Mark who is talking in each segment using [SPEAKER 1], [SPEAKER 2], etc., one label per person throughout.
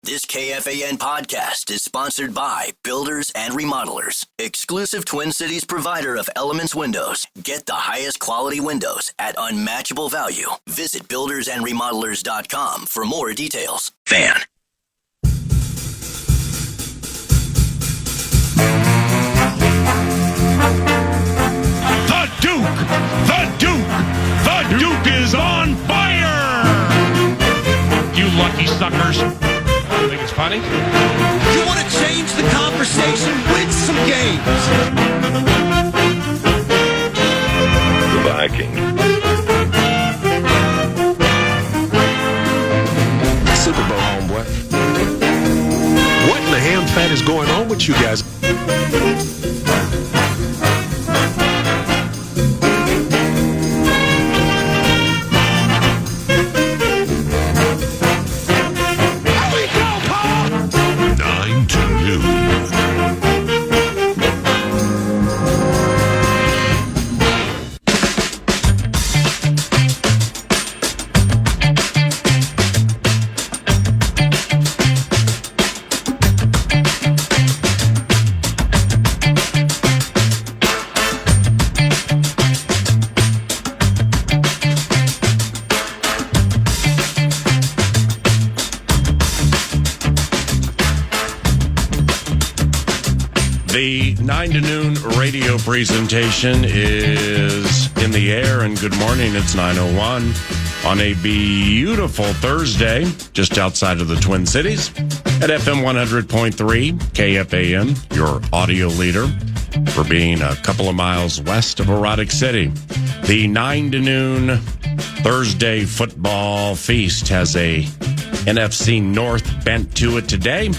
[SPEAKER 1] This KFAN podcast is sponsored by Builders and Remodelers, exclusive Twin Cities provider of Elements Windows. Get the highest quality windows at unmatchable value. Visit buildersandremodelers.com for more details. Fan.
[SPEAKER 2] The Duke is on fire! You lucky suckers. You think it's funny?
[SPEAKER 3] You want to change the conversation? Win some games.
[SPEAKER 4] The Viking.
[SPEAKER 5] Super Bowl, homeboy. What in the ham fat is going on with you guys?
[SPEAKER 2] The 9 to noon radio presentation is in the air, and good morning. It's 9:01 on a beautiful Thursday, just outside of the Twin Cities at FM 100.3 KFAN, your audio leader for being a couple of miles west of Erotic City. The 9 to noon Thursday football feast has a NFC North bent to it today.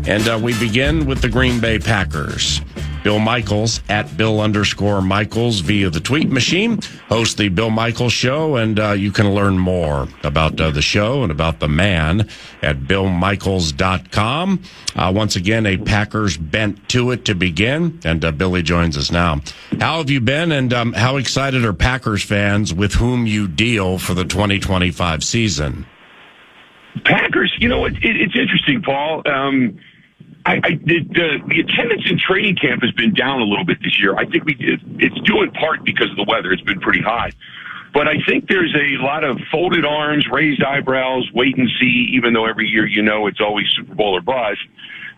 [SPEAKER 2] And we begin with the Green Bay Packers. Bill Michaels at Bill_Michaels via the tweet machine hosts the Bill Michaels Show, and you can learn more about the show and about the man at BillMichaels.com. Once again, a Packers bent to it to begin, and Billy joins us now. How have you been, and how excited are Packers fans with whom you deal for the 2025 season?
[SPEAKER 4] Packers, you know, it's interesting, Paul. The attendance in training camp has been down a little bit this year. I think it's due in part because of the weather. It's been pretty hot. But I think there's a lot of folded arms, raised eyebrows, wait and see, even though every year, you know, it's always Super Bowl or bust.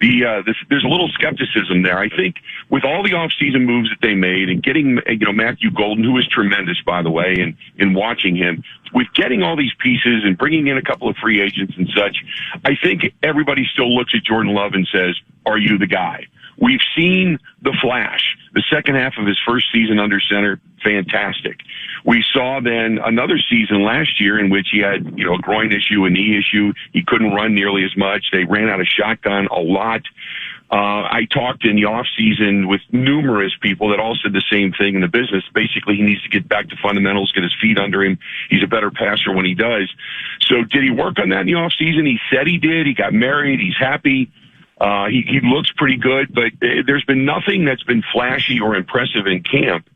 [SPEAKER 4] There's a little skepticism there. I think with all the offseason moves that they made and getting, Matthew Golden, who is tremendous, by the way, and in watching him, with getting all these pieces and bringing in a couple of free agents and such, I think everybody still looks at Jordan Love and says, are you the guy? We've seen the flash. The second half of his first season under center, fantastic. We saw then another season last year in which he had, a groin issue, a knee issue. He couldn't run nearly as much. They ran out of shotgun a lot. I talked in the off season with numerous people that all said the same thing in the business. Basically, he needs to get back to fundamentals, get his feet under him. He's a better passer when he does. So did he work on that in the off season? He said he did. He got married. He's happy. He looks pretty good, but there's been nothing that's been flashy or impressive in camp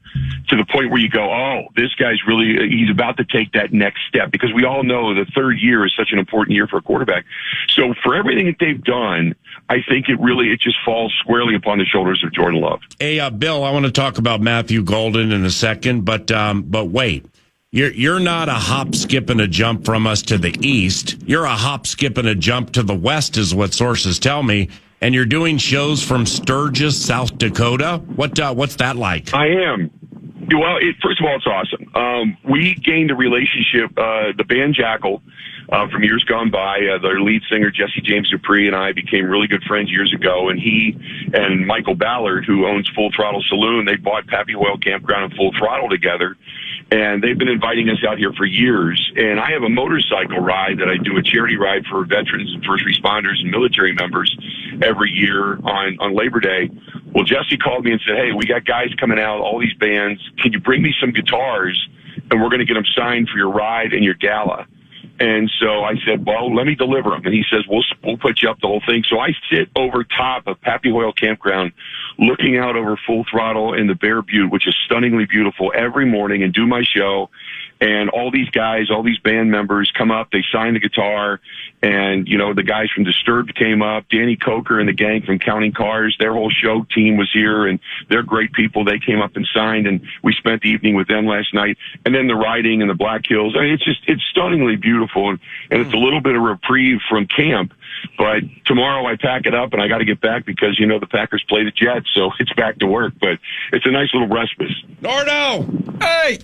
[SPEAKER 4] to the point where you go, oh, this guy's he's about to take that next step, because we all know the third year is such an important year for a quarterback. So for everything that they've done, I think it just falls squarely upon the shoulders of Jordan Love.
[SPEAKER 2] Hey, Bill, I want to talk about Matthew Golden in a second, but wait. You're not a hop, skip, and a jump from us to the east. You're a hop, skip, and a jump to the west, is what sources tell me. And you're doing shows from Sturgis, South Dakota. What's that like?
[SPEAKER 4] I am. Well, first of all, it's awesome. We gained a relationship. The band Jackal, from years gone by, their lead singer, Jesse James Dupree, and I became really good friends years ago. And he and Michael Ballard, who owns Full Throttle Saloon, they bought Pappy Hoyle Campground and Full Throttle together. And they've been inviting us out here for years. And I have a motorcycle ride that I do, a charity ride for veterans and first responders and military members every year on Labor Day. Well, Jesse called me and said, hey, we got guys coming out, all these bands. Can you bring me some guitars? And we're going to get them signed for your ride and your gala. And so I said, well, let me deliver them. And he says, we'll put you up the whole thing. So I sit over top of Pappy Hoyle Campground looking out over Full Throttle and the Bear Butte, which is stunningly beautiful, every morning and do my show. And all these guys, all these band members come up, they sign the guitar, and, you know, the guys from Disturbed came up, Danny Coker and the gang from Counting Cars, their whole show team was here, and they're great people. They came up and signed, and we spent the evening with them last night. And then the riding and the Black Hills. I mean, it's stunningly beautiful, and it's a little bit of reprieve from camp. But tomorrow I pack it up and I got to get back because, you know, the Packers play the Jets, so it's back to work. But it's a nice little respite.
[SPEAKER 2] Nardo! Hey!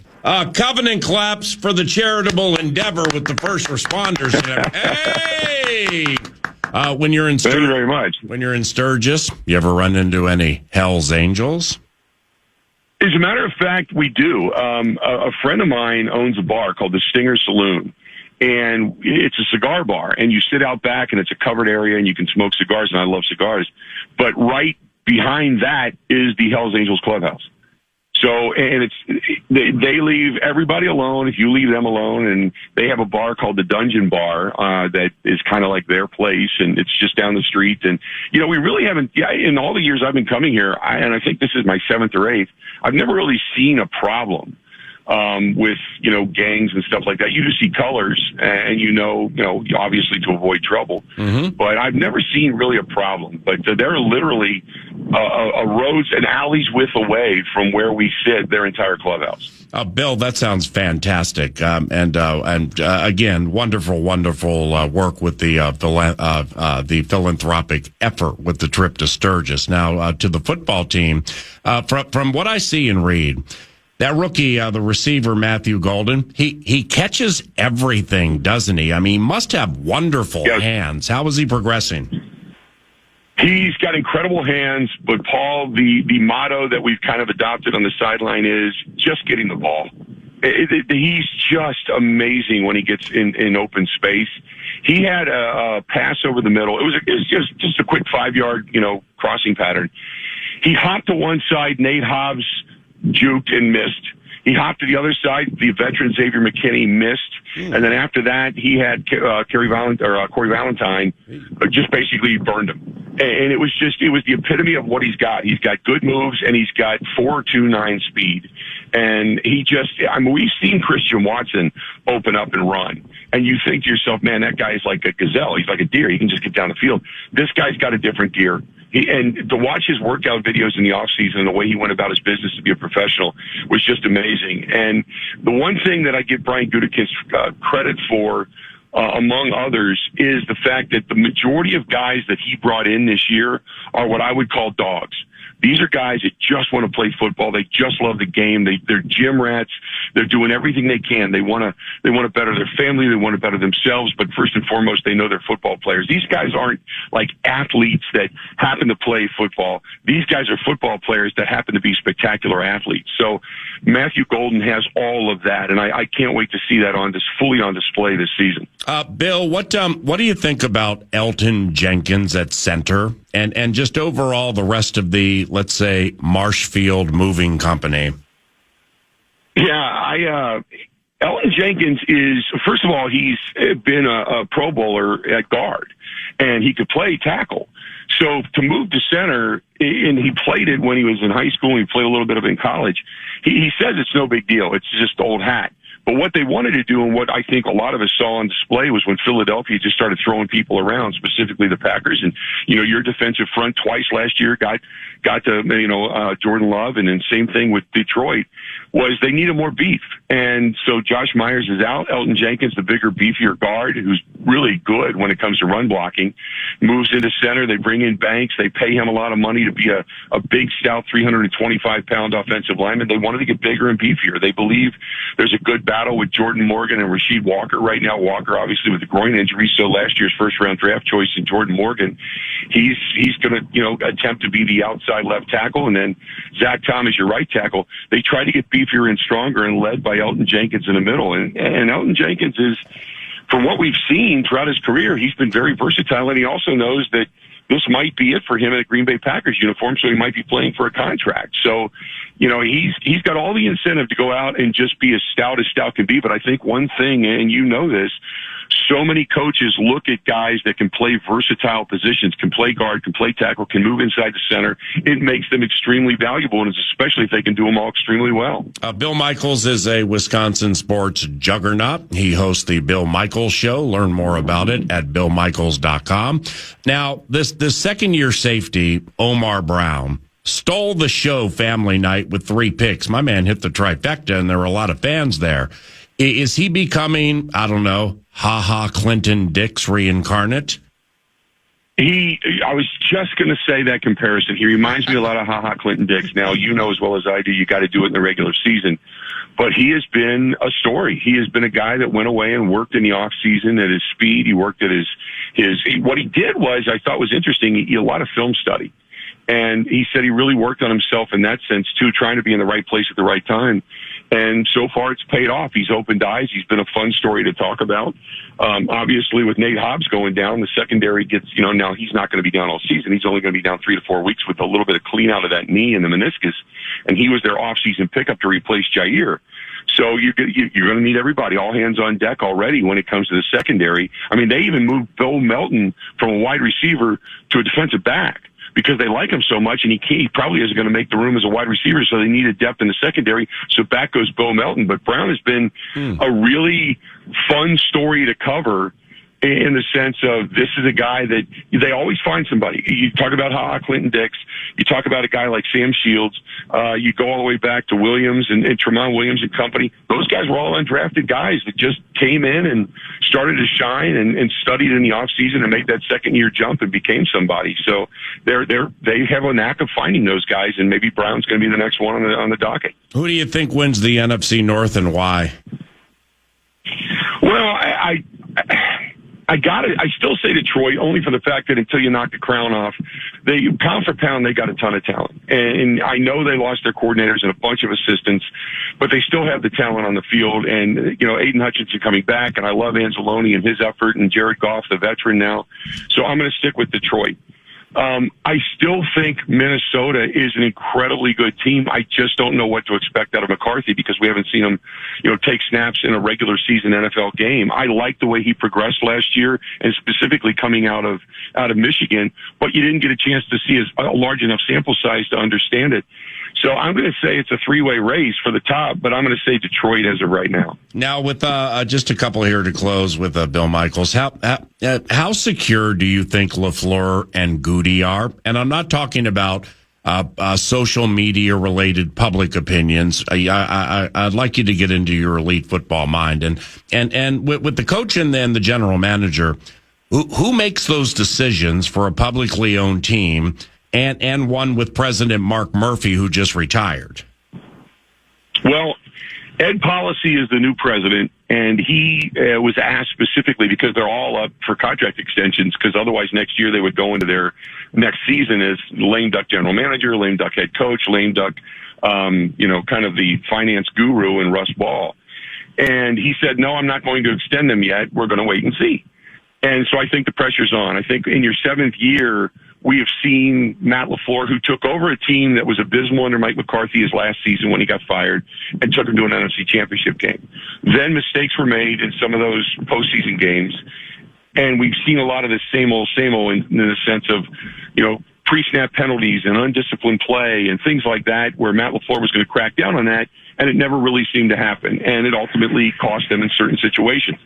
[SPEAKER 2] Covenant claps for the charitable endeavor with the first responders. Hey! When you're in
[SPEAKER 4] Thank you very much.
[SPEAKER 2] When you're in Sturgis, you ever run into any Hell's Angels?
[SPEAKER 4] As a matter of fact, we do. A friend of mine owns a bar called the Stinger Saloon. And it's a cigar bar, and you sit out back, and it's a covered area, and you can smoke cigars, and I love cigars. But right behind that is the Hells Angels Clubhouse. So, and they leave everybody alone if you leave them alone, and they have a bar called the Dungeon Bar that is kind of like their place, and it's just down the street. And, you know, we really haven't, in all the years I've been coming here, and I think this is my 7th or 8th, I've never really seen a problem with, you know, gangs and stuff like that. You just see colors and you know, obviously to avoid trouble. Mm-hmm. But I've never seen really a problem. But they're literally a roads and alleys width away from where we sit, their entire clubhouse.
[SPEAKER 2] Bill, that sounds fantastic. And again, wonderful work with the philanthropic effort with the trip to Sturgis. Now, to the football team, from what I see and read, that rookie, the receiver, Matthew Golden, he catches everything, doesn't he? I mean, he must have wonderful hands. How is he progressing?
[SPEAKER 4] He's got incredible hands, but Paul, the motto that we've kind of adopted on the sideline is just getting the ball. He's just amazing when he gets in open space. He had a pass over the middle. It was just a quick 5-yard, crossing pattern. He hopped to one side. Nate Hobbs juked and missed. He hopped to the other side. The veteran Xavier McKinney missed. And then after that, he had Corey Valentine just basically burned him. And it was the epitome of what he's got. He's got good moves, and he's got 4.29 speed. And we've seen Christian Watson open up and run. And you think to yourself, man, that guy is like a gazelle. He's like a deer. He can just get down the field. This guy's got a different gear. And to watch his workout videos in the off season and the way he went about his business to be a professional was just amazing. And the one thing that I give Brian Gutekunst credit for, among others, is the fact that the majority of guys that he brought in this year are what I would call dogs. These are guys that just want to play football. They just love the game. They're gym rats. They're doing everything they can. They want to better their family. They want to better themselves. But first and foremost, they know they're football players. These guys aren't like athletes that happen to play football. These guys are football players that happen to be spectacular athletes. So Matthew Golden has all of that, and I can't wait to see that fully on display this season.
[SPEAKER 2] Bill, what do you think about Elton Jenkins at center and just overall the rest of the, let's say, Marshfield moving company?
[SPEAKER 4] Yeah, Elton Jenkins is, first of all, he's been a Pro Bowler at guard, and he could play tackle. So to move to center, and he played it when he was in high school, and he played a little bit of it in college. He says it's no big deal. It's just old hat. But what they wanted to do, and what I think a lot of us saw on display, was when Philadelphia just started throwing people around, specifically the Packers. And, your defensive front twice last year got to, Jordan Love, and then same thing with Detroit, was they needed more beef. And so Josh Myers is out. Elton Jenkins, the bigger, beefier guard, who's really good when it comes to run blocking, moves into center. They bring in Banks. They pay him a lot of money to be a big, stout, 325-pound offensive lineman. They wanted to get bigger and beefier. They believe there's a good battle with Jordan Morgan and Rasheed Walker right now. Walker, obviously, with the groin injury, so last year's first-round draft choice in Jordan Morgan, he's going to, attempt to be the outside left tackle, and then Zach Thomas, your right tackle. They try to get beefier and stronger, and led by Elton Jenkins in the middle. And Elton Jenkins is, from what we've seen throughout his career, he's been very versatile, and he also knows that this might be it for him in a Green Bay Packers uniform, so he might be playing for a contract. So, he's got all the incentive to go out and just be as stout can be. But I think one thing, and this, so many coaches look at guys that can play versatile positions, can play guard, can play tackle, can move inside the center. It makes them extremely valuable, and especially if they can do them all extremely well.
[SPEAKER 2] Bill Michaels is a Wisconsin sports juggernaut. He hosts the Bill Michaels Show. Learn more about it at BillMichaels.com. Now, this second-year safety, Omar Brown, stole the show Family Night with 3 picks. My man hit the trifecta, and there were a lot of fans there. Is he becoming, I don't know, Clinton Dix reincarnate?
[SPEAKER 4] I was just going to say that comparison. He reminds me a lot of Clinton Dix. Now, you know as well as I do, you got to do it in the regular season. But he has been a story. He has been a guy that went away and worked in the off season at his speed. He worked at his what he did was, I thought was interesting, he a lot of film study. And he said he really worked on himself in that sense, too, trying to be in the right place at the right time. And so far, it's paid off. He's opened eyes. He's been a fun story to talk about. Obviously, with Nate Hobbs going down, the secondary gets, now he's not going to be down all season. He's only going to be down 3 to 4 weeks with a little bit of clean out of that knee and the meniscus. And he was their off-season pickup to replace Jair. So you're going to need everybody, all hands on deck already when it comes to the secondary. I mean, they even moved Bo Melton from a wide receiver to a defensive back, because they like him so much, and he probably isn't going to make the room as a wide receiver, so they needed depth in the secondary. So back goes Bo Melton. But Brown has been a really fun story to cover in the sense of this is a guy that they always find somebody. You talk about Clinton Dix. You talk about a guy like Sam Shields. You go all the way back to Williams and Tremont Williams and company. Those guys were all undrafted guys that just came in and started to shine and studied in the off season and made that second year jump and became somebody. So they have a knack of finding those guys, and maybe Brown's going to be the next one on the docket.
[SPEAKER 2] Who do you think wins the NFC North and why?
[SPEAKER 4] Well, I still say Detroit, only for the fact that until you knock the crown off, pound for pound, they got a ton of talent. And I know they lost their coordinators and a bunch of assistants, but they still have the talent on the field. And, Aiden Hutchinson coming back, and I love Anzalone and his effort, and Jared Goff, the veteran now. So I'm going to stick with Detroit. I still think Minnesota is an incredibly good team. I just don't know what to expect out of McCarthy because we haven't seen him, take snaps in a regular season NFL game. I like the way he progressed last year, and specifically coming out of Michigan, but you didn't get a chance to see a large enough sample size to understand it. So I'm going to say it's a 3-way race for the top, but I'm going to say Detroit as of right now.
[SPEAKER 2] Now, with just a couple here to close with Bill Michaels, how secure do you think LaFleur and Goody are? And I'm not talking about social media related public opinions. I'd like you to get into your elite football mind, and with the coach and then the general manager, who makes those decisions for a publicly owned team? And one with President Mark Murphy, who just retired.
[SPEAKER 4] Well, Ed Policy is the new president, and he was asked specifically because they're all up for contract extensions, because otherwise next year they would go into their next season as lame duck general manager, lame duck head coach, lame duck, kind of the finance guru in Russ Ball. And he said, no, I'm not going to extend them yet. We're going to wait and see. And so I think the pressure's on. I think in your 7th year, we have seen Matt LaFleur, who took over a team that was abysmal under Mike McCarthy his last season when he got fired, and took him to an NFC championship game. Then mistakes were made in some of those postseason games, and we've seen a lot of the same old in the sense of, pre-snap penalties and undisciplined play and things like that, where Matt LaFleur was going to crack down on that, and it never really seemed to happen, and it ultimately cost them in certain situations.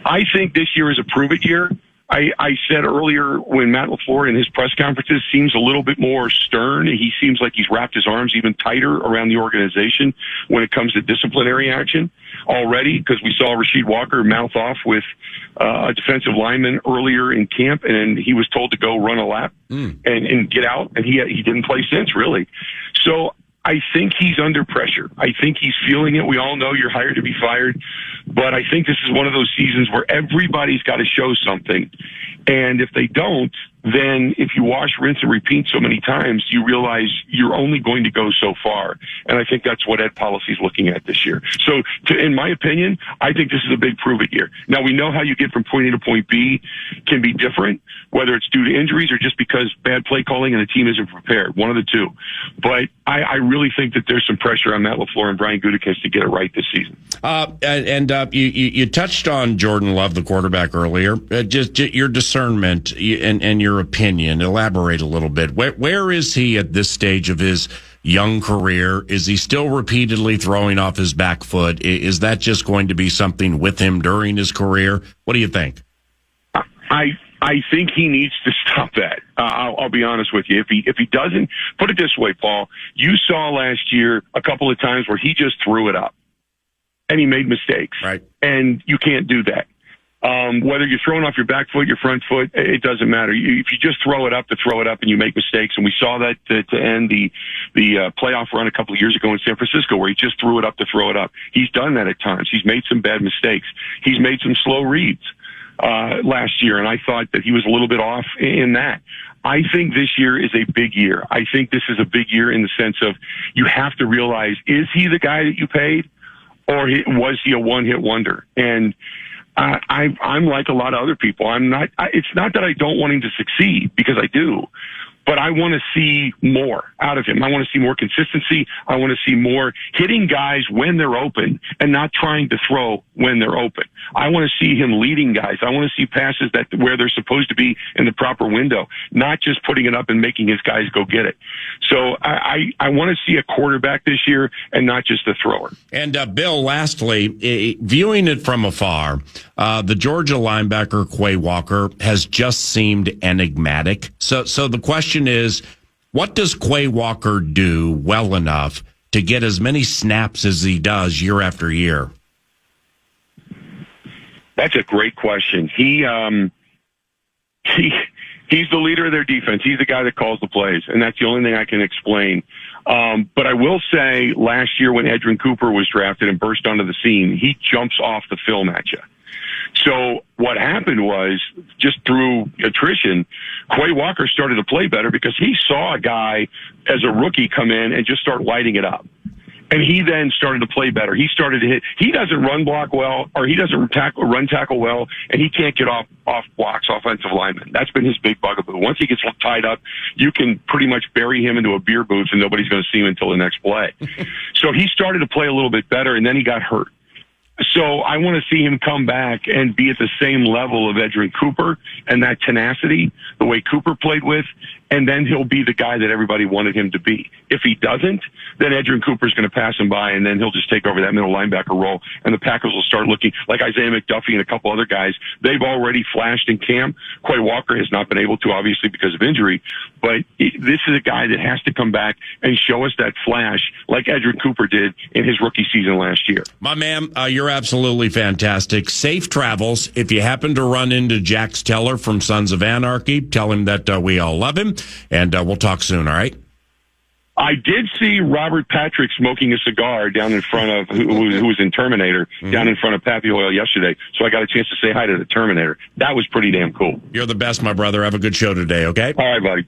[SPEAKER 4] I think this year is a prove-it year. I said earlier when Matt LaFleur in his press conferences seems a little bit more stern. He seems like he's wrapped his arms even tighter around the organization when it comes to disciplinary action already, because we saw Rasheed Walker mouth off with a defensive lineman earlier in camp, and he was told to go run a lap and get out, and he didn't play since, really. So I think he's under pressure. I think he's feeling it. We all know you're hired to be fired, but I think this is one of those seasons where everybody's got to show something. And if they don't, then if you wash, rinse, and repeat so many times, you realize you're only going to go so far. And I think that's what Ed Policy is looking at this year. So in my opinion, I think this is a big prove it year. Now, we know how you get from point A to point B can be different, whether it's due to injuries or just because bad play calling and the team isn't prepared, one of the two. But I really think that there's some pressure on Matt LaFleur and Brian Gutekunst to get it right this season.
[SPEAKER 2] You touched on Jordan Love, the quarterback, earlier. Just your discernment and your opinion. Elaborate a little bit. Where is he at this stage of his young career? Is he still repeatedly throwing off his back foot? Is that just going to be something with him during his career? What do you think?
[SPEAKER 4] I think he needs to stop that. I'll be honest with you. If he doesn't, put it this way, Paul, you saw last year a couple of times where he just threw it up and he made mistakes. Right. And you can't do that. Whether you're throwing off your back foot, your front foot, it doesn't matter. If you just throw it up to throw it up and you make mistakes, and we saw that to end the playoff run a couple of years ago in San Francisco where he just threw it up to throw it up. He's done that at times. He's made some bad mistakes. He's made some slow reads last year, and I thought that he was a little bit off in that. I think this year is a big year. I think this is a big year in the sense of you have to realize, is he the guy that you paid, or was he a one-hit wonder? And I'm like a lot of other people. It's not that I don't want him to succeed, because I do, but I want to see more out of him. I want to see more consistency. I want to see more hitting guys when they're open and not trying to throw when they're open. I want to see him leading guys. I want to see passes where they're supposed to be in the proper window, not just putting it up and making his guys go get it. So I want to see a quarterback this year and not just a thrower.
[SPEAKER 2] And Bill, lastly, viewing it from afar, the Georgia linebacker Quay Walker has just seemed enigmatic. So the question is, what does Quay Walker do well enough to get as many snaps as he does year after year?
[SPEAKER 4] That's a great question. He's the leader of their defense. He's the guy that calls the plays, and that's the only thing I can explain. But I will say, last year when Edrin Cooper was drafted and burst onto the scene, he jumps off the film at you. So what happened was, just through attrition, Quay Walker started to play better because he saw a guy as a rookie come in and just start lighting it up. And he then started to play better. He started to hit. He doesn't run block well, or he doesn't run tackle well, and he can't get off blocks, offensive linemen. That's been his big bugaboo. Once he gets tied up, you can pretty much bury him into a beer booth, and nobody's going to see him until the next play. So he started to play a little bit better, and then he got hurt. So I want to see him come back and be at the same level of Edrin Cooper and that tenacity, the way Cooper played with, and then he'll be the guy that everybody wanted him to be. If he doesn't, then Edrin Cooper's going to pass him by, and then he'll just take over that middle linebacker role, and the Packers will start looking like Isaiah McDuffie and a couple other guys. They've already flashed in camp. Quay Walker has not been able to, obviously, because of injury, but this is a guy that has to come back and show us that flash like Edrin Cooper did in his rookie season last year.
[SPEAKER 2] My man, you're absolutely fantastic. Safe travels. If you happen to run into Jax Teller from Sons of Anarchy, tell him that we all love him, and we'll talk soon, all right?
[SPEAKER 4] I did see Robert Patrick smoking a cigar down in front of, who was in Terminator, down in front of Pappy Oil yesterday, so I got a chance to say hi to the Terminator. That was pretty damn cool.
[SPEAKER 2] You're the best, my brother. Have a good show today, okay?
[SPEAKER 4] All right, buddy.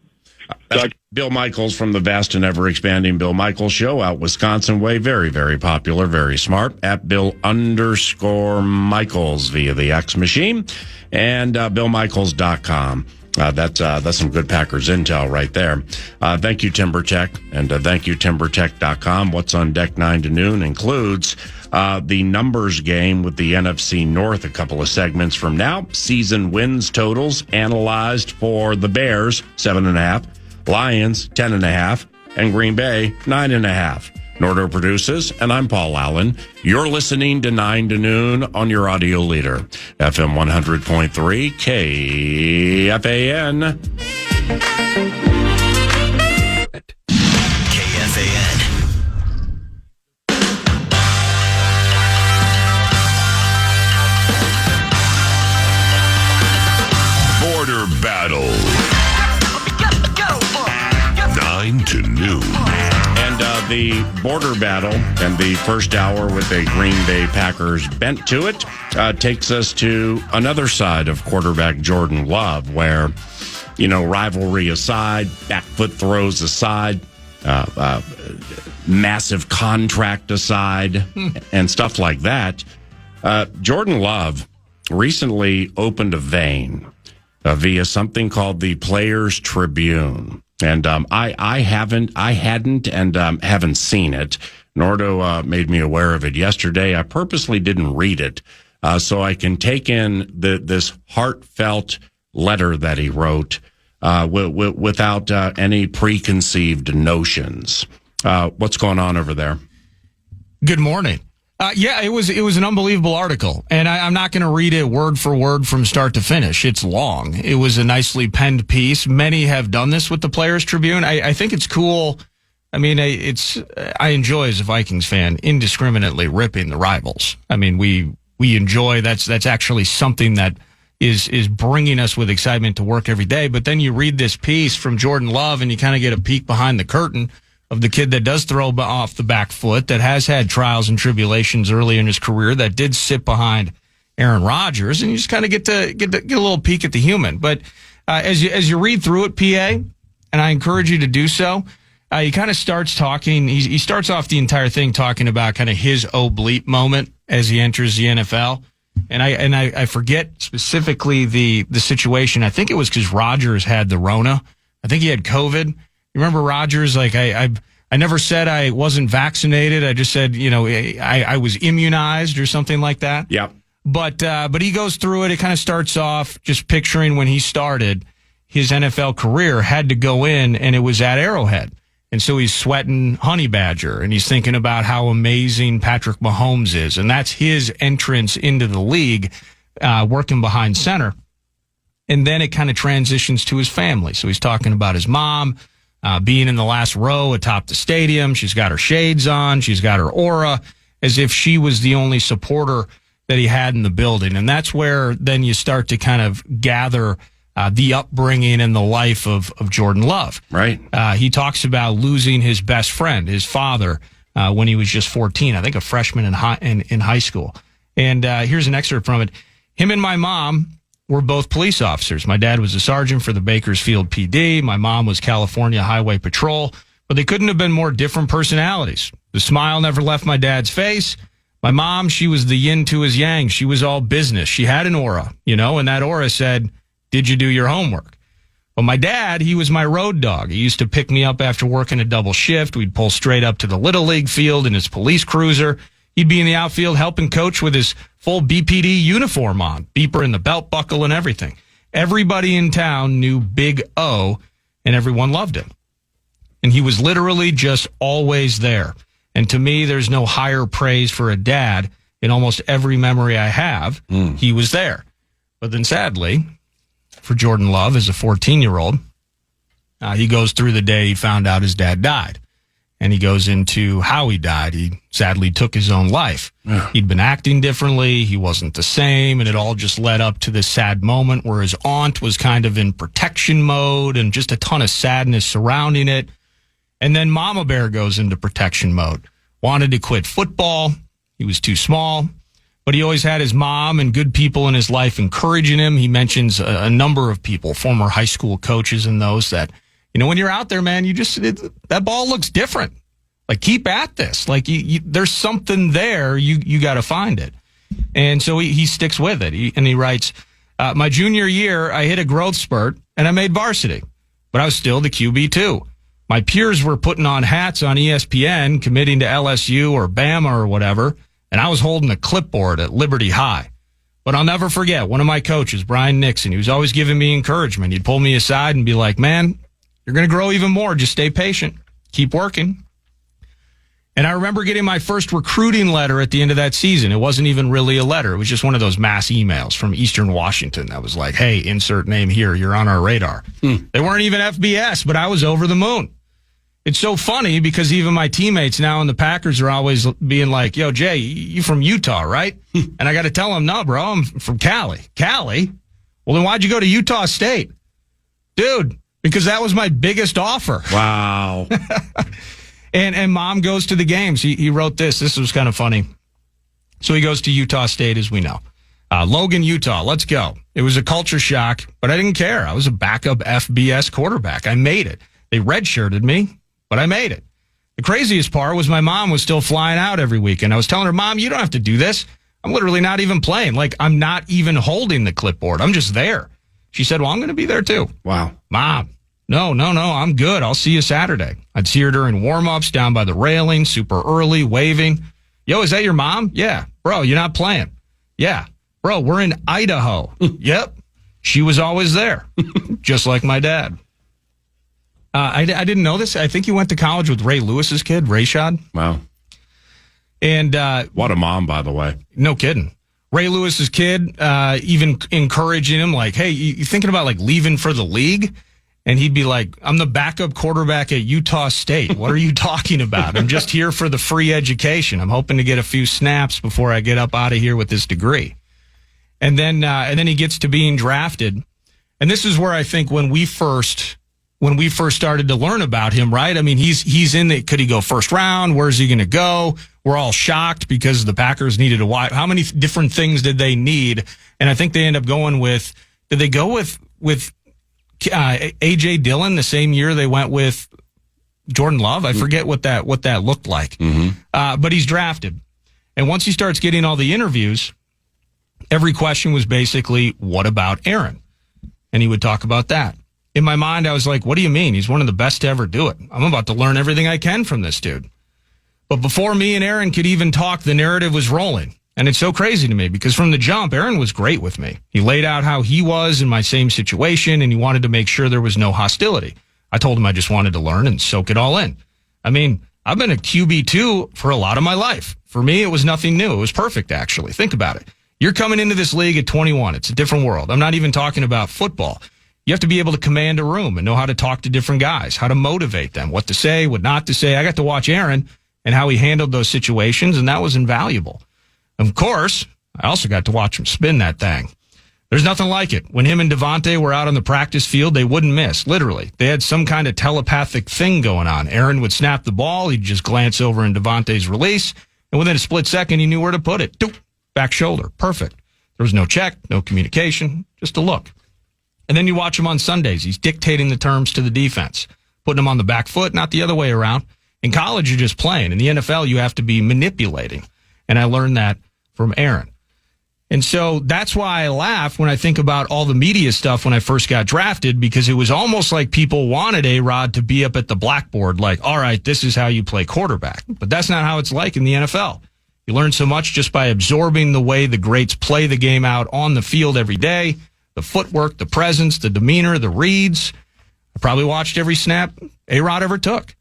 [SPEAKER 2] That's Bill Michaels from the vast and ever-expanding Bill Michaels Show out Wisconsin way. Very, very popular, very smart. At Bill_Michaels via the X machine and BillMichaels.com. That's some good Packers intel right there. Thank you, TimberTech, and thank you, TimberTech.com. What's on deck 9 to noon includes the numbers game with the NFC North a couple of segments from now. Season wins totals analyzed for the Bears, 7.5, Lions, 10.5, and Green Bay, 9.5. Nordo produces, and I'm Paul Allen. You're listening to 9 to noon on your audio leader, FM 100.3 KFAN.
[SPEAKER 1] KFAN.
[SPEAKER 5] Border Battle. 9 to noon.
[SPEAKER 2] And the border battle and the first hour with a Green Bay Packers bent to it takes us to another side of quarterback Jordan Love, where rivalry aside, back foot throws aside, massive contract aside, and stuff like that. Jordan Love recently opened a vein via something called the Players Tribune. And I haven't seen it. Nardo made me aware of it yesterday. I purposely didn't read it so I can take in this heartfelt letter that he wrote without any preconceived notions. What's going on over there?
[SPEAKER 6] Good morning. It was an unbelievable article, and I'm not going to read it word for word from start to finish. It's long. It was a nicely penned piece. Many have done this with the Players Tribune. I think it's cool. I mean, I enjoy as a Vikings fan indiscriminately ripping the rivals. I mean, we enjoy that's actually something that is bringing us with excitement to work every day. But then you read this piece from Jordan Love, and you kind of get a peek behind the curtain of the kid that does throw off the back foot, that has had trials and tribulations early in his career, that did sit behind Aaron Rodgers, and you just kind of get a little peek at the human. But as you read through it, PA, and I encourage you to do so, he kind of starts talking. He starts off the entire thing talking about kind of his bleep moment as he enters the NFL. And I forget specifically the situation. I think it was because Rodgers had the Rona. I think he had COVID. You remember Rodgers? Like I never said I wasn't vaccinated. I just said, I was immunized or something like that.
[SPEAKER 2] Yeah.
[SPEAKER 6] But he goes through it. It kind of starts off just picturing when he started his NFL career, had to go in, and it was at Arrowhead. And so he's sweating Honey Badger, and he's thinking about how amazing Patrick Mahomes is. And that's his entrance into the league, working behind center. And then it kind of transitions to his family. So he's talking about his mom, being in the last row atop the stadium. She's got her shades on. She's got her aura, as if she was the only supporter that he had in the building. And that's where then you start to kind of gather the upbringing and the life of Jordan Love.
[SPEAKER 2] Right.
[SPEAKER 6] He talks about losing his best friend, his father, when he was just 14, I think a freshman in high school. And here's an excerpt from it. Him and my mom were both police officers. My dad was a sergeant for the Bakersfield PD. My mom was California Highway Patrol. But they couldn't have been more different personalities. The smile never left my dad's face. My mom, she was the yin to his yang. She was all business. She had an aura, and that aura said, "Did you do your homework?" Well, my dad, he was my road dog. He used to pick me up after working a double shift. We'd pull straight up to the Little League field in his police cruiser. He'd be in the outfield helping coach with his full BPD uniform on, beeper in the belt buckle and everything. Everybody in town knew Big O, and everyone loved him. And he was literally just always there. And to me, there's no higher praise for a dad. In almost every memory I have, he was there. But then sadly, for Jordan Love as a 14-year-old, he goes through the day he found out his dad died. And he goes into how he died. He sadly took his own life. He'd been acting differently. He wasn't the same. And it all just led up to this sad moment where his aunt was kind of in protection mode and just a ton of sadness surrounding it. And then Mama Bear goes into protection mode. Wanted to quit football. He was too small. But he always had his mom and good people in his life encouraging him. He mentions a number of people, former high school coaches and those that, when you're out there, man, that ball looks different. Like, keep at this. Like, there's something there. You got to find it. And so he sticks with it. He writes, my junior year, I hit a growth spurt and I made varsity, but I was still the QB too. My peers were putting on hats on ESPN, committing to LSU or Bama or whatever, and I was holding a clipboard at Liberty High. But I'll never forget one of my coaches, Brian Nixon. He was always giving me encouragement. He'd pull me aside and be like, "Man, you're going to grow even more. Just stay patient. Keep working." And I remember getting my first recruiting letter at the end of that season. It wasn't even really a letter. It was just one of those mass emails from Eastern Washington that was like, "Hey, insert name here. You're on our radar." They weren't even FBS, but I was over the moon. It's so funny because even my teammates now in the Packers are always being like, "Yo, Jay, you from Utah, right?" And I got to tell them, "No, bro, I'm from Cali." Cali? Well, then why'd you go to Utah State? Dude, because that was my biggest offer.
[SPEAKER 2] Wow.
[SPEAKER 6] And mom goes to the games. He wrote this. This was kind of funny. So he goes to Utah State, as we know. Logan, Utah. Let's go. It was a culture shock, but I didn't care. I was a backup FBS quarterback. I made it. They redshirted me, but I made it. The craziest part was my mom was still flying out every week, and I was telling her, Mom, you don't have to do this. I'm literally not even playing. Like, I'm not even holding the clipboard. I'm just there. She said, well, I'm going to be there too.
[SPEAKER 2] Wow.
[SPEAKER 6] Mom, no, I'm good. I'll see you Saturday. I'd see her during warm-ups down by the railing, super early, waving. Yo, is that your mom? Yeah. Bro, you're not playing. Yeah. Bro, we're in Idaho. Yep. She was always there, just like my dad. I didn't know this. I think you went to college with Ray Lewis's kid, Rayshad.
[SPEAKER 2] Wow.
[SPEAKER 6] And
[SPEAKER 2] what a mom, by the way.
[SPEAKER 6] No kidding. Ray Lewis's kid, even encouraging him, like, hey, you thinking about like leaving for the league? And he'd be like, I'm the backup quarterback at Utah State. What are you talking about? I'm just here for the free education. I'm hoping to get a few snaps before I get up out of here with this degree. And then he gets to being drafted. And this is where I think when we first started to learn about him, right? I mean, he's in the, could he go first round? Where's he going to go? We're all shocked because the Packers needed a wide. How many different things did they need? And I think they end up going with, did they go with A.J. Dillon the same year they went with Jordan Love? I forget what that looked like. Mm-hmm. But he's drafted. And once he starts getting all the interviews, every question was basically, what about Aaron? And he would talk about that. In my mind, I was like, what do you mean? He's one of the best to ever do it. I'm about to learn everything I can from this dude. But before me and Aaron could even talk, the narrative was rolling. And it's so crazy to me because from the jump, Aaron was great with me. He laid out how he was in my same situation, and he wanted to make sure there was no hostility. I told him I just wanted to learn and soak it all in. I mean, I've been a QB2 for a lot of my life. For me, it was nothing new. It was perfect, actually. Think about it. You're coming into this league at 21. It's a different world. I'm not even talking about football. You have to be able to command a room and know how to talk to different guys, how to motivate them, what to say, what not to say. I got to watch Aaron and how he handled those situations, and that was invaluable. Of course, I also got to watch him spin that thing. There's nothing like it. When him and Devontae were out on the practice field, they wouldn't miss, literally. They had some kind of telepathic thing going on. Aaron would snap the ball, he'd just glance over in Devontae's release, and within a split second, he knew where to put it. Doop, back shoulder, perfect. There was no check, no communication, just a look. And then you watch him on Sundays. He's dictating the terms to the defense, putting them on the back foot, not the other way around. In college, you're just playing. In the NFL, you have to be manipulating. And I learned that from Aaron. And so that's why I laugh when I think about all the media stuff when I first got drafted, because it was almost like people wanted A-Rod to be up at the blackboard, like, all right, this is how you play quarterback. But that's not how it's like in the NFL. You learn so much just by absorbing the way the greats play the game out on the field every day. The footwork, the presence, the demeanor, the reads. I probably watched every snap A-Rod ever took.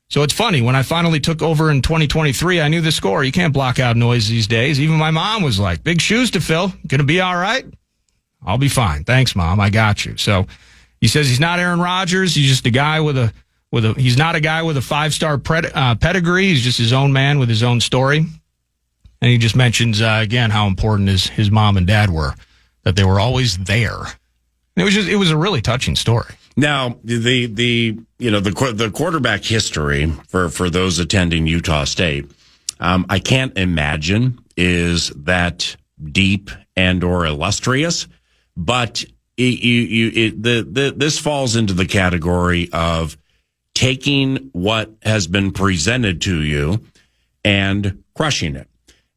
[SPEAKER 6] So it's funny, when I finally took over in 2023, I knew the score. You can't block out noise these days. Even my mom was like, big shoes to fill. Going to be all right? I'll be fine. Thanks, Mom. I got you. So he says he's not Aaron Rodgers. He's just a guy he's not a guy with a 5-star pedigree. He's just his own man with his own story. And he just mentions, again, how important his mom and dad were, that they were always there. And it was a really touching story.
[SPEAKER 2] Now, the quarterback history for those attending Utah State, I can't imagine is that deep and or illustrious, but this falls into the category of taking what has been presented to you and crushing it.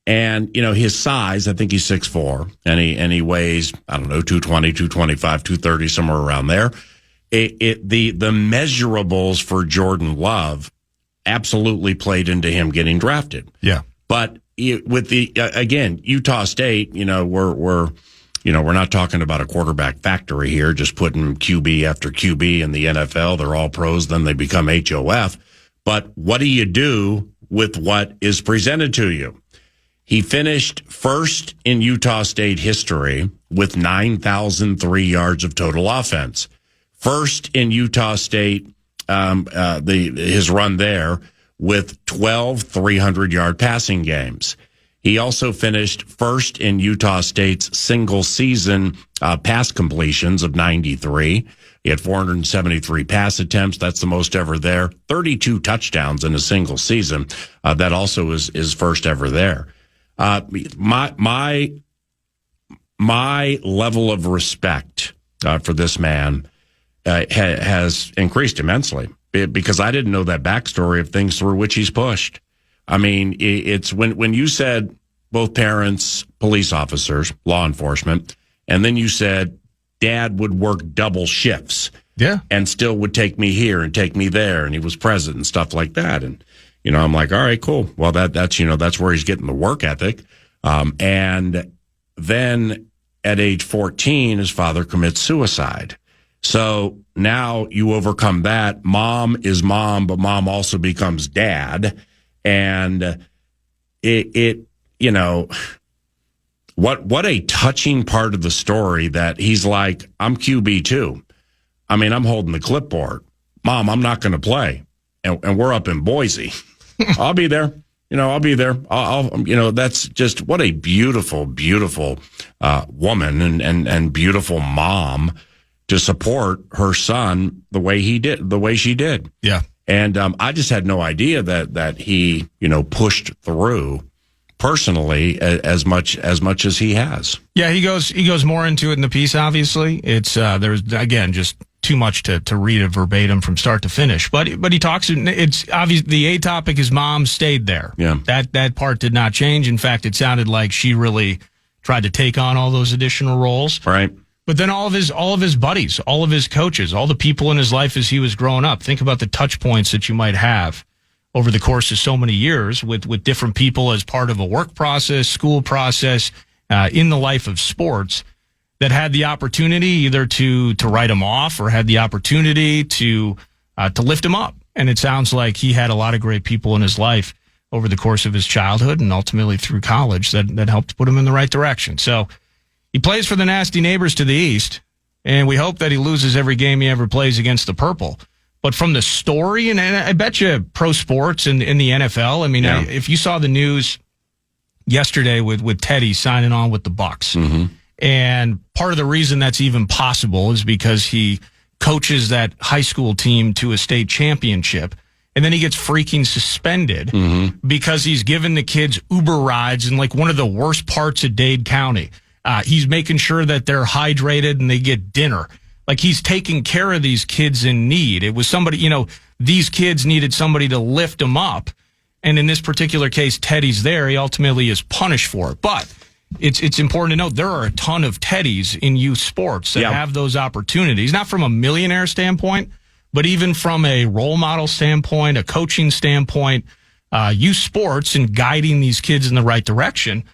[SPEAKER 2] And, his size, I think he's 6'4", and he weighs, 220, 225, 230, somewhere around there. The measurables for Jordan Love absolutely played into him getting drafted.
[SPEAKER 6] Yeah.
[SPEAKER 2] But with again, Utah State, we're not talking about a quarterback factory here, just putting QB after QB in the NFL. They're all pros, then they become HOF. But what do you do with what is presented to you? He finished first in Utah State history with 9,003 yards of total offense. First in Utah State, his run there with 12 300-yard passing games. He also finished first in Utah State's single season pass completions of 93. He had 473 pass attempts. That's the most ever there. 32 touchdowns in a single season. That also is first ever there. My my level of respect for this man has increased immensely because I didn't know that backstory of things through which he's pushed. I mean, it's when you said both parents, police officers, law enforcement, and then you said dad would work double shifts.
[SPEAKER 6] Yeah.
[SPEAKER 2] And still would take me here and take me there, and he was present and stuff like that. And, I'm like, all right, cool. Well, that's where he's getting the work ethic. And then at age 14, his father commits suicide. So now you overcome that. Mom is mom, but mom also becomes dad. And what a touching part of the story that he's like, I'm QB too. I mean, I'm holding the clipboard. Mom, I'm not going to play. And we're up in Boise. I'll be there. I'll be there. That's just what a beautiful, beautiful woman and beautiful mom to support her son the way she did.
[SPEAKER 6] Yeah.
[SPEAKER 2] And I just had no idea that he, pushed through personally as much as he has.
[SPEAKER 6] Yeah, he goes more into it in the piece. Obviously, it's there's again just too much to read it verbatim from start to finish. But he talks. It's obvious the A topic. His mom stayed there.
[SPEAKER 2] Yeah,
[SPEAKER 6] that part did not change. In fact, it sounded like she really tried to take on all those additional roles.
[SPEAKER 2] Right.
[SPEAKER 6] But then all of his buddies, all of his coaches, all the people in his life as he was growing up. Think about the touch points that you might have over the course of so many years with different people as part of a work process, school process, in the life of sports that had the opportunity either to write him off or had the opportunity to lift him up. And it sounds like he had a lot of great people in his life over the course of his childhood and ultimately through college that helped put him in the right direction. So he plays for the nasty neighbors to the east, and we hope that he loses every game he ever plays against the purple. But from the story, and I bet you pro sports and in the NFL, I mean,
[SPEAKER 2] yeah.
[SPEAKER 6] If you saw the news yesterday with Teddy signing on with the Bucks,
[SPEAKER 2] mm-hmm.
[SPEAKER 6] and part of the reason that's even possible is because he coaches that high school team to a state championship, and then he gets freaking suspended
[SPEAKER 2] mm-hmm.
[SPEAKER 6] because he's giving the kids Uber rides in like one of the worst parts of Dade County. He's making sure that they're hydrated and they get dinner. Like he's taking care of these kids in need. It was somebody, these kids needed somebody to lift them up. And in this particular case, Teddy's there. He ultimately is punished for it. But it's important to note there are a ton of Teddys in youth sports that have those opportunities, not from a millionaire standpoint, but even from a role model standpoint, a coaching standpoint, youth sports and guiding these kids in the right direction.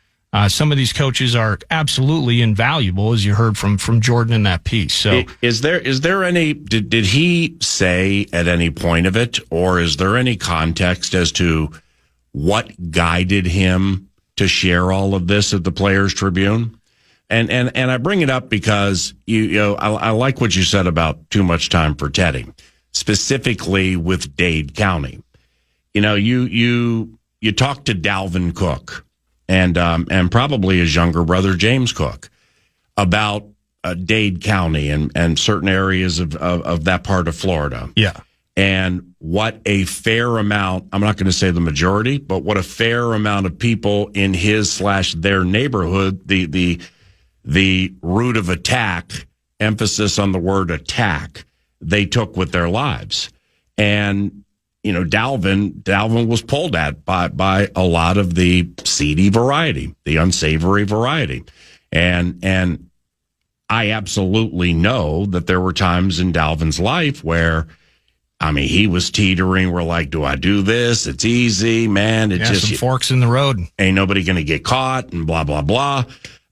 [SPEAKER 6] Some of these coaches are absolutely invaluable, as you heard from Jordan in that piece. So,
[SPEAKER 2] is there any? Did he say at any point of it, or is there any context as to what guided him to share all of this at the Players Tribune? And I bring it up because I like what you said about too much time for Teddy, specifically with Dade County. You talk to Dalvin Cook. And probably his younger brother, James Cook, about Dade County and certain areas of that part of Florida.
[SPEAKER 6] Yeah.
[SPEAKER 2] And what a fair amount, I'm not going to say the majority, but what a fair amount of people in his/their neighborhood, the root of attack, emphasis on the word attack, they took with their lives. And Dalvin was pulled at by a lot of the seedy variety, the unsavory variety. And I absolutely know that there were times in Dalvin's life where, he was teetering. We're like, do I do this? It's easy, man. It's just
[SPEAKER 6] some forks in the road.
[SPEAKER 2] Ain't nobody going to get caught and blah, blah, blah.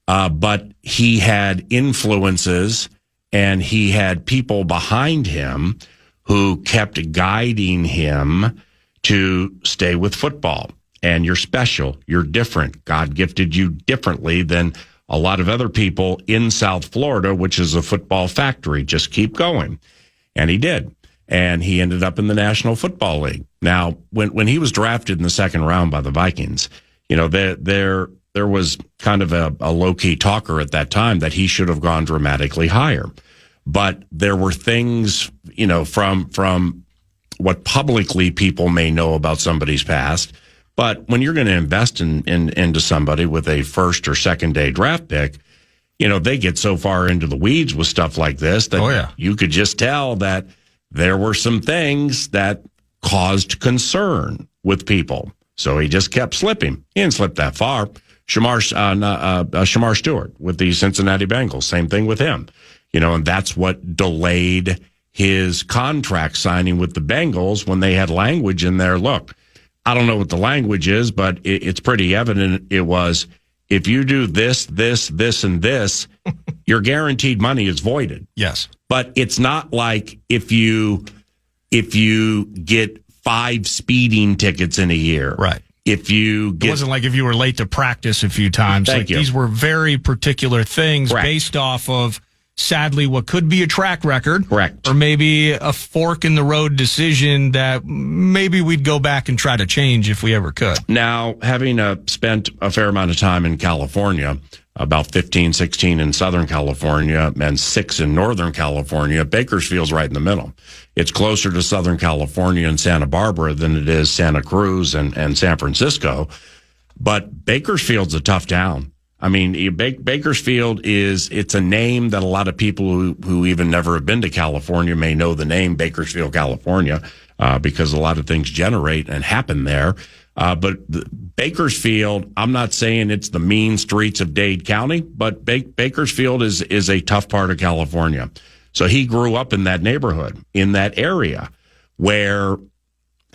[SPEAKER 2] But he had influences and he had people behind him who kept guiding him to stay with football. And you're special. You're different. God gifted you differently than a lot of other people in South Florida, which is a football factory. Just keep going. And he did. And he ended up in the National Football League. Now, when he was drafted in the second round by the Vikings, there was kind of a low-key talker at that time that he should have gone dramatically higher. But there were things, from what publicly people may know about somebody's past. But when you're going to invest into somebody with a first or second day draft pick, they get so far into the weeds with stuff like this that you could just tell that there were some things that caused concern with people. So he just kept slipping. He didn't slip that far. Shamar Stewart with the Cincinnati Bengals, same thing with him. And that's what delayed his contract signing with the Bengals when they had language in there. Look, I don't know what the language is, but it's pretty evident it was, if you do this, this, this, and this, your guaranteed money is voided.
[SPEAKER 6] Yes.
[SPEAKER 2] But it's not like if you get 5 speeding tickets in a year.
[SPEAKER 6] Right.
[SPEAKER 2] It
[SPEAKER 6] wasn't like if you were late to practice a few times. These were very particular things based off of, sadly, what could be a track record.
[SPEAKER 2] Correct.
[SPEAKER 6] Or maybe a fork in the road decision that maybe we'd go back and try to change if we ever could.
[SPEAKER 2] Now, having spent a fair amount of time in California, about 15, 16 in Southern California and 6 in Northern California, Bakersfield's right in the middle. It's closer to Southern California and Santa Barbara than it is Santa Cruz and San Francisco. But Bakersfield's a tough town. I mean, Bakersfield it's a name that a lot of people who even never have been to California may know the name Bakersfield, California, because a lot of things generate and happen there. But Bakersfield, I'm not saying it's the mean streets of Dade County, but Bakersfield is a tough part of California. So he grew up in that neighborhood, in that area where,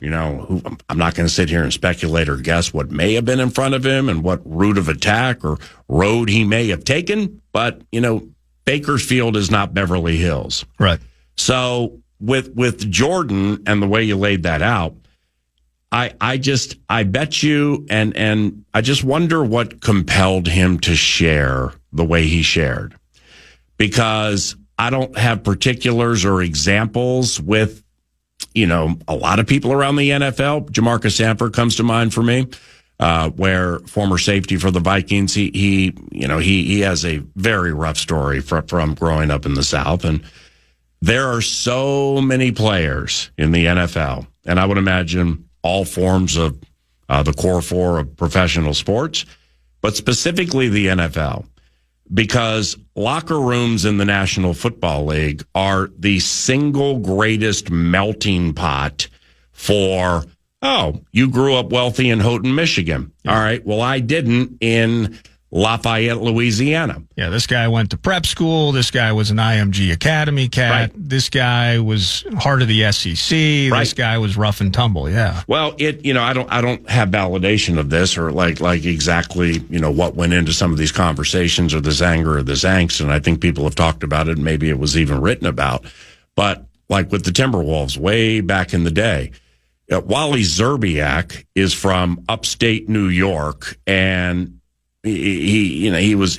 [SPEAKER 2] I'm not going to sit here and speculate or guess what may have been in front of him and what route of attack or road he may have taken. But, Bakersfield is not Beverly Hills.
[SPEAKER 6] Right.
[SPEAKER 2] So with Jordan and the way you laid that out, I bet you, and I just wonder what compelled him to share the way he shared, because I don't have particulars or examples with, a lot of people around the NFL. Jamarcus Sanford comes to mind for me, where former safety for the Vikings. He has a very rough story from growing up in the South. And there are so many players in the NFL, and I would imagine all forms of the core 4 of professional sports, but specifically the NFL, because locker rooms in the National Football League are the single greatest melting pot for, you grew up wealthy in Houghton, Michigan. Yeah. All right, well, I didn't in Lafayette, Louisiana.
[SPEAKER 6] Yeah, this guy went to prep school. This guy was an IMG Academy cat.
[SPEAKER 2] Right.
[SPEAKER 6] This guy was heart of the SEC.
[SPEAKER 2] Right.
[SPEAKER 6] This guy was rough and tumble. Yeah.
[SPEAKER 2] Well, I don't have validation of this or like exactly, what went into some of these conversations or this anger or this angst. And I think people have talked about it. Maybe it was even written about. But like with the Timberwolves way back in the day, Wally Zerbiak is from upstate New York, and he was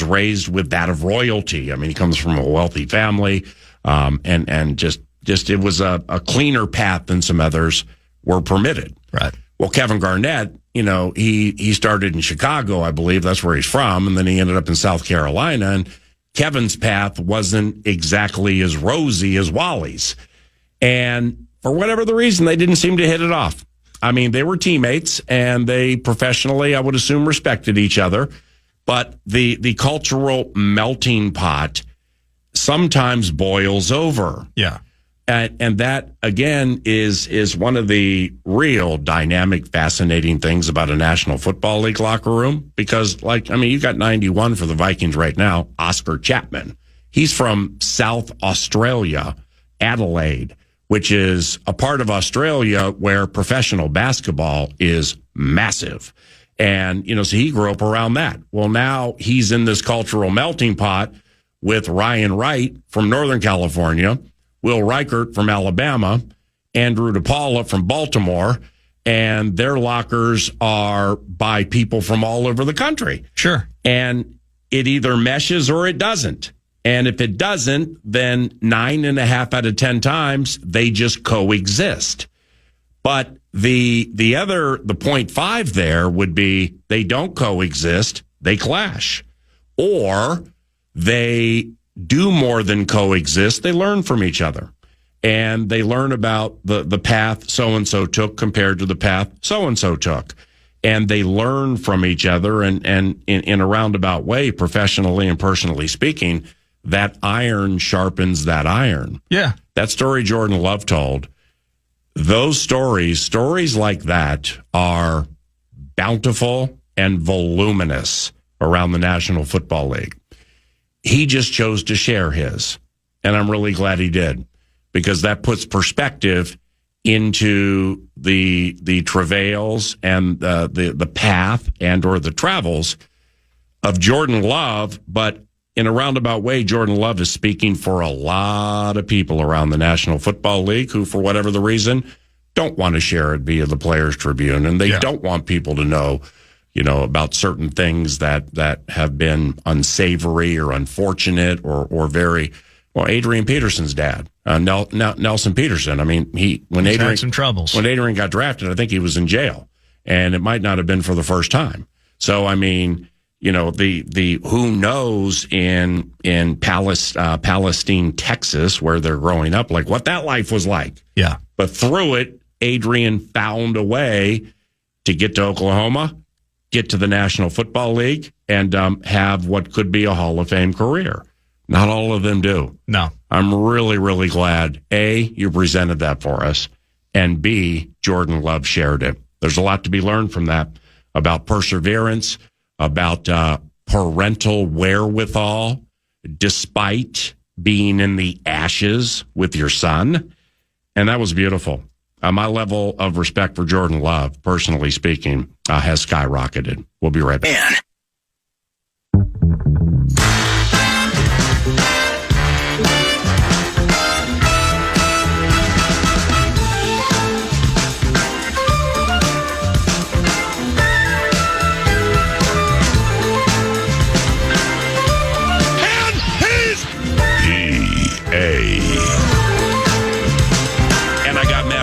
[SPEAKER 2] raised with that of royalty. I mean, he comes from a wealthy family, and just it was a cleaner path than some others were permitted.
[SPEAKER 6] Right.
[SPEAKER 2] Well, Kevin Garnett, he started in Chicago, I believe that's where he's from, and then he ended up in South Carolina. And Kevin's path wasn't exactly as rosy as Wally's, and for whatever the reason, they didn't seem to hit it off. I mean, they were teammates, and they professionally, I would assume, respected each other. But the cultural melting pot sometimes boils over.
[SPEAKER 6] Yeah.
[SPEAKER 2] And that, again, is one of the real dynamic, fascinating things about a National Football League locker room. Because, you got 91 for the Vikings right now, Oscar Chapman. He's from South Australia, Adelaide, which is a part of Australia where professional basketball is massive. And, so he grew up around that. Well, now he's in this cultural melting pot with Ryan Wright from Northern California, Will Reichert from Alabama, Andrew DePaula from Baltimore, and their lockers are by people from all over the country.
[SPEAKER 6] Sure.
[SPEAKER 2] And it either meshes or it doesn't. And if it doesn't, then 9.5 out of 10 times they just coexist. But the 0.5 there would be they don't coexist, they clash. Or they do more than coexist, they learn from each other. And they learn about the path so-and-so took compared to the path so-and-so took. and they learn from each other, and in a roundabout way, professionally and personally speaking, that iron sharpens that iron.
[SPEAKER 6] Yeah.
[SPEAKER 2] That story Jordan Love told, those stories like that are bountiful and voluminous around the National Football League. He just chose to share his, and I'm really glad he did, because that puts perspective into the travails and the path and or the travels of Jordan Love. But in a roundabout way, Jordan Love is speaking for a lot of people around the National Football League who, for whatever the reason, don't want to share it via the Players Tribune, and they don't want people to know, about certain things that have been unsavory or unfortunate or very. Well, Adrian Peterson's dad, Nelson Peterson. I mean, when Adrian
[SPEAKER 6] had some troubles.
[SPEAKER 2] When Adrian got drafted, I think he was in jail, and it might not have been for the first time. So, I mean, the who knows in Palestine, Texas, where they're growing up, like what that life was like.
[SPEAKER 6] Yeah.
[SPEAKER 2] But through it, Adrian found a way to get to Oklahoma, get to the National Football League, and have what could be a Hall of Fame career. Not all of them do.
[SPEAKER 6] No.
[SPEAKER 2] I'm really, really glad, A, you presented that for us, and B, Jordan Love shared it. There's a lot to be learned from that about perseverance, about parental wherewithal, despite being in the ashes with your son. And that was beautiful. My level of respect for Jordan Love, personally speaking, has skyrocketed. We'll be right back.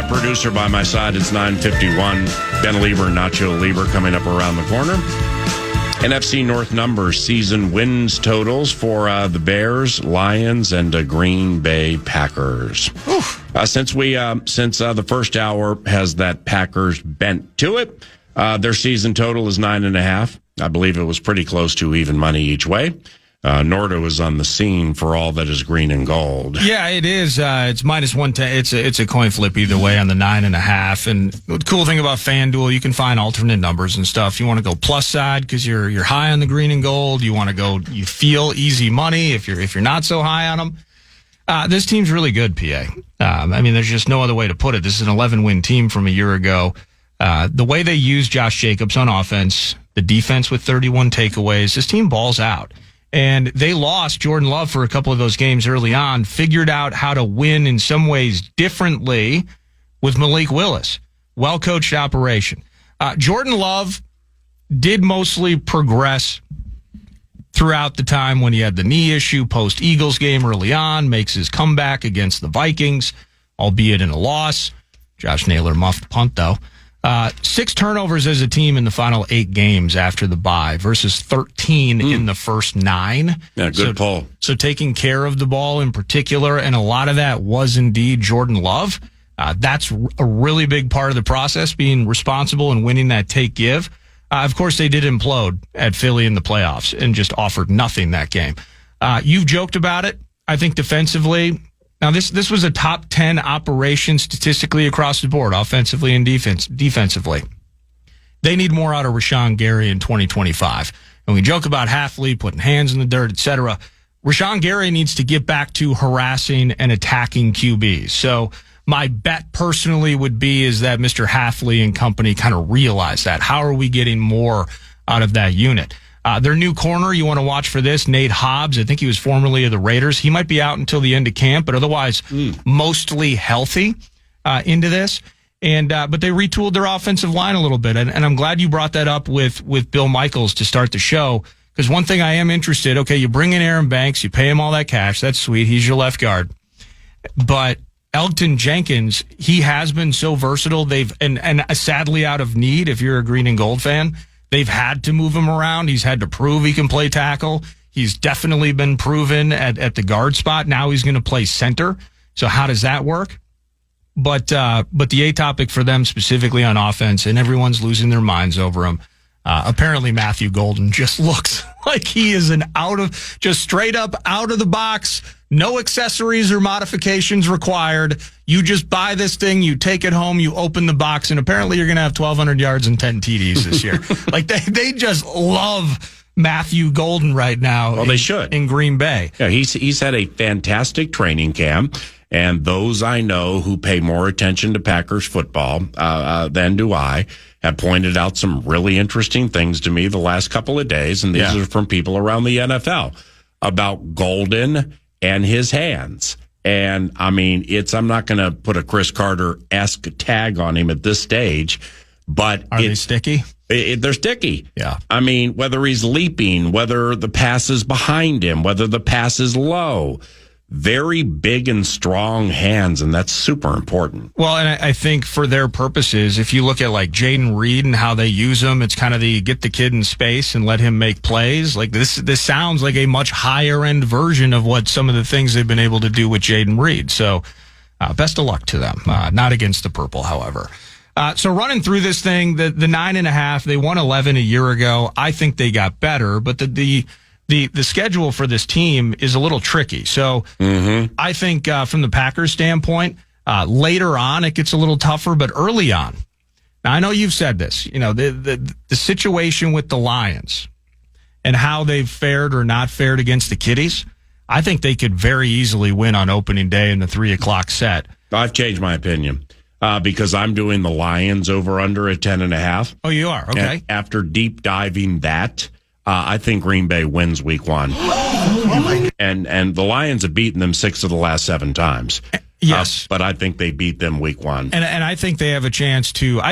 [SPEAKER 2] Producer by my side. It's 9:51. Ben Lieber, Nacho Lieber coming up around the corner. NFC North numbers, season wins totals for the Bears, Lions, and Green Bay Packers. Since the first hour has that Packers bent to it, their season total is 9.5. I believe it was pretty close to even money each way. Nordo is on the scene for all that is green and gold.
[SPEAKER 6] Yeah, it is. It's -110. It's a coin flip either way on the 9.5. And the cool thing about FanDuel, you can find alternate numbers and stuff. You want to go plus side because you're high on the green and gold. You want to go, you feel easy money if you're not so high on them. This team's really good, PA. I mean, there's just no other way to put it. This is an 11-win team from a year ago. The way they use Josh Jacobs on offense, the defense with 31 takeaways, this team balls out. And they lost Jordan Love for a couple of those games early on, figured out how to win in some ways differently with Malik Willis. Well-coached operation. Jordan Love did mostly progress throughout the time when he had the knee issue, post-Eagles game early on, makes his comeback against the Vikings, albeit in a loss. Josh Naylor muffed punt, though. 6 turnovers as a team in the final 8 games after the bye versus 13 in the first 9.
[SPEAKER 2] Yeah, good pull.
[SPEAKER 6] So taking care of the ball in particular, and a lot of that was indeed Jordan Love. That's a really big part of the process, being responsible and winning that take-give. Of course, they did implode at Philly in the playoffs and just offered nothing that game. You've joked about it. I think defensively, now this was a top 10 operation statistically across the board, offensively and defensively. They need more out of Rashawn Gary in 2025. And we joke about Halfley putting hands in the dirt, etc. Rashawn Gary needs to get back to harassing and attacking QBs. So my bet personally would be is that Mr. Halfley and company kind of realize that. How are we getting more out of that unit? Their new corner, you want to watch for this, Nate Hobbs. I think he was formerly of the Raiders. He might be out until the end of camp, but otherwise mostly healthy into this. And but they retooled their offensive line a little bit. And I'm glad you brought that up with Bill Michaels to start the show, because one thing I am interested, okay, you bring in Aaron Banks, you pay him all that cash. That's sweet. He's your left guard. But Elgton Jenkins, he has been so versatile. And sadly out of need, if you're a green and gold fan, they've had to move him around. He's had to prove he can play tackle. He's definitely been proven at the guard spot. Now he's going to play center. So how does that work? But the A topic for them specifically on offense, and everyone's losing their minds over him. Apparently Matthew Golden just looks like he is just straight up out of the box. No accessories or modifications required. You just buy this thing, you take it home, you open the box, and apparently you're going to have 1,200 yards and 10 TDs this year. Like they just love Matthew Golden right now.
[SPEAKER 2] Well, they should.
[SPEAKER 6] In Green Bay.
[SPEAKER 2] Yeah, he's had a fantastic training camp. And those I know who pay more attention to Packers football than do I have pointed out some really interesting things to me the last couple of days. And these are from people around the NFL about Golden and his hands. And I mean, I'm not going to put a Chris Carter-esque tag on him at this stage, but
[SPEAKER 6] are they sticky?
[SPEAKER 2] They're sticky.
[SPEAKER 6] Yeah.
[SPEAKER 2] I mean, whether he's leaping, whether the pass is behind him, whether the pass is low. Very big and strong hands, and that's super important.
[SPEAKER 6] Well, and I think for their purposes, if you look at like Jaden Reed and how they use him, it's kind of get the kid in space and let him make plays. Like this sounds like a much higher end version of what some of the things they've been able to do with Jaden Reed. So best of luck to them. Not against the purple, however. So running through this thing, the 9.5, they won 11 a year ago. I think they got better, but the schedule for this team is a little tricky. So I think from the Packers standpoint, later on it gets a little tougher, but early on. Now I know you've said this, the situation with the Lions and how they've fared or not fared against the Kitties. I think they could very easily win on opening day in the 3:00 set.
[SPEAKER 2] I've changed my opinion because I'm doing the Lions over under at 10.5.
[SPEAKER 6] Oh, you are? Okay.
[SPEAKER 2] And after deep diving that, I think Green Bay wins week 1. And the Lions have beaten them 6 of the last 7 times.
[SPEAKER 6] Yes.
[SPEAKER 2] But I think they beat them week 1.
[SPEAKER 6] And I think they have a chance to.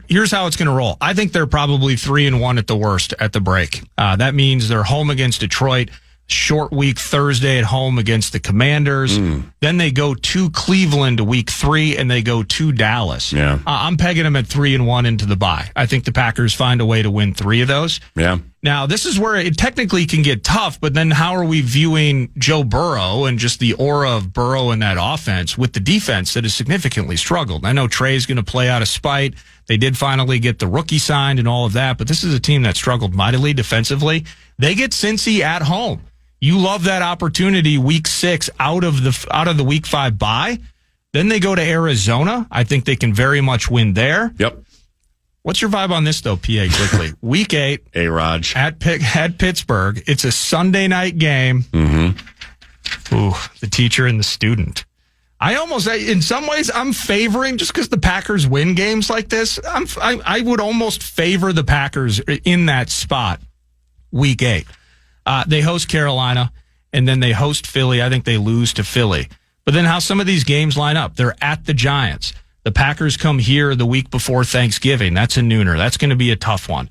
[SPEAKER 6] Here's how it's going to roll. I think they're probably 3-1 at the worst at the break. That means they're home against Detroit. Short week Thursday at home against the Commanders. Then they go to Cleveland week 3, and they go to Dallas.
[SPEAKER 2] Yeah.
[SPEAKER 6] I'm pegging them at 3-1 into the bye. I think the Packers find a way to win 3 of those.
[SPEAKER 2] Yeah.
[SPEAKER 6] Now, this is where it technically can get tough, but then how are we viewing Joe Burrow and just the aura of Burrow in that offense with the defense that has significantly struggled? I know Trey's going to play out of spite. They did finally get the rookie signed and all of that, but this is a team that struggled mightily defensively. They get Cincy at home. You love that opportunity week 6 out of the week 5 bye. Then they go to Arizona. I think they can very much win there.
[SPEAKER 2] Yep.
[SPEAKER 6] What's your vibe on this, though, PA, quickly? Week 8.
[SPEAKER 2] Hey, Raj.
[SPEAKER 6] At Pittsburgh. It's a Sunday night game. Ooh, the teacher and the student. In some ways, I'm favoring, just because the Packers win games like this, I would almost favor the Packers in that spot, week 8. They host Carolina, and then they host Philly. I think they lose to Philly. But then how some of these games line up. They're at the Giants. The Packers come here the week before Thanksgiving. That's a nooner. That's going to be a tough one.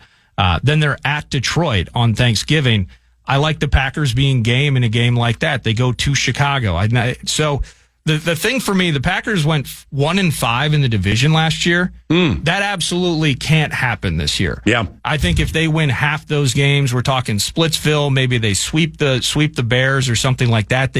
[SPEAKER 6] Then they're at Detroit on Thanksgiving. I like the Packers being game in a game like that. They go to Chicago. So the thing for me, the Packers went 1-5 in the division last year. That absolutely can't happen this year.
[SPEAKER 2] Yeah.
[SPEAKER 6] I think if they win half those games, we're talking Splitsville, maybe they sweep the Bears or something like that.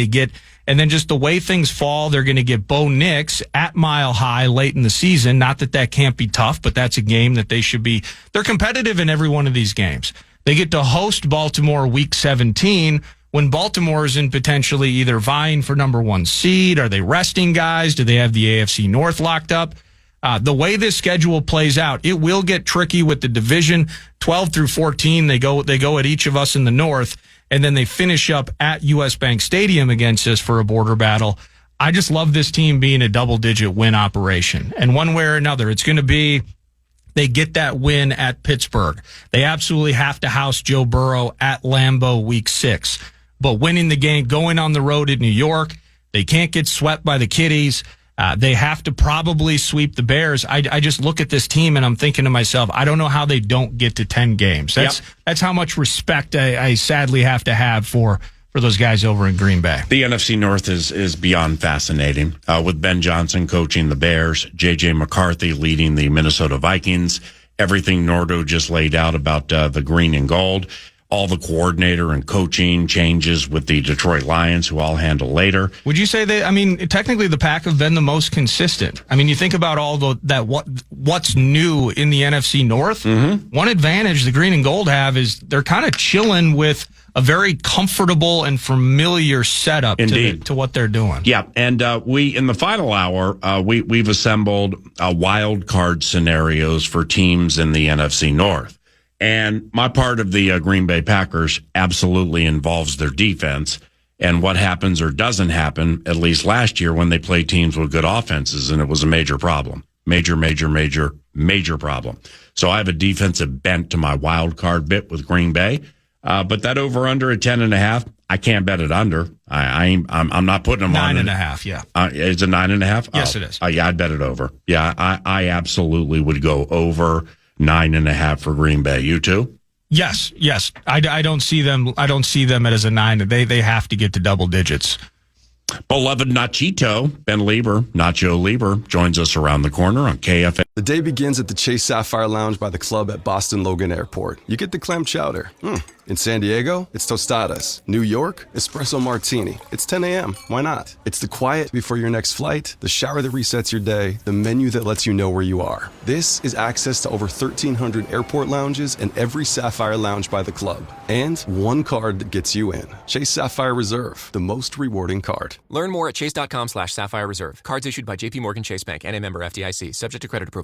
[SPEAKER 6] And then just the way things fall, they're going to get Bo Nix at Mile High late in the season. Not that can't be tough, but that's a game that they should be. They're competitive in every one of these games. They get to host Baltimore week 17 when Baltimore is in potentially either vying for number 1 seed. Are they resting guys? Do they have the AFC North locked up? The way this schedule plays out, it will get tricky with the division. 12 through 14, they go at each of us in the North, and then they finish up at US Bank Stadium against us for a border battle. I just love this team being a double-digit win operation. And one way or another, it's going to be they get that win at Pittsburgh. They absolutely have to house Joe Burrow at Lambeau week 6. But winning the game, going on the road at New York, they can't get swept by the Kitties. They have to probably sweep the Bears. I just look at this team and I'm thinking to myself, I don't know how they don't get to 10 games. That's how much respect I sadly have to have for those guys over in Green Bay.
[SPEAKER 2] The NFC North is beyond fascinating. With Ben Johnson coaching the Bears, J.J. McCarthy leading the Minnesota Vikings, everything Nordo just laid out about the green and gold. all the coordinator and coaching changes with the Detroit Lions, who I'll handle later.
[SPEAKER 6] Would you say technically the Pack have been the most consistent? I mean, you think about what's new in the NFC North. Mm-hmm. One advantage the green and gold have is they're kind of chilling with a very comfortable and familiar setup to what they're doing.
[SPEAKER 2] Yeah, and we, in the final hour, we've assembled wild card scenarios for teams in the NFC North. And my part of the Green Bay Packers absolutely involves their defense and what happens or doesn't happen, at least last year when they played teams with good offenses, and it was a major problem. Major problem. So I have a defensive bent to my wild card bit with Green Bay. But that over-under at 10.5, I can't bet it under. I'm not putting them on.
[SPEAKER 6] 9.5, yeah.
[SPEAKER 2] It's a 9.5?
[SPEAKER 6] Yes, it is.
[SPEAKER 2] Yeah, I'd bet it over. Yeah, I absolutely would go over 9.5 for Green Bay. You too?
[SPEAKER 6] Yes. I don't see them as a 9. They have to get to double digits.
[SPEAKER 2] Beloved Nachito, Ben Lieber, Nacho Lieber, joins us around the corner on KFAN.
[SPEAKER 7] The day begins at the Chase Sapphire Lounge by the club at Boston Logan Airport. You get the clam chowder. In San Diego, it's tostadas. New York, espresso martini. It's 10 a.m. Why not? It's the quiet before your next flight, the shower that resets your day, the menu that lets you know where you are. This is access to over 1,300 airport lounges and every Sapphire Lounge by the club. And one card that gets you in. Chase Sapphire Reserve, the most rewarding card.
[SPEAKER 8] Learn more at chase.com/Sapphire Reserve. Cards issued by JPMorgan Chase Bank and a member FDIC, subject to credit approval.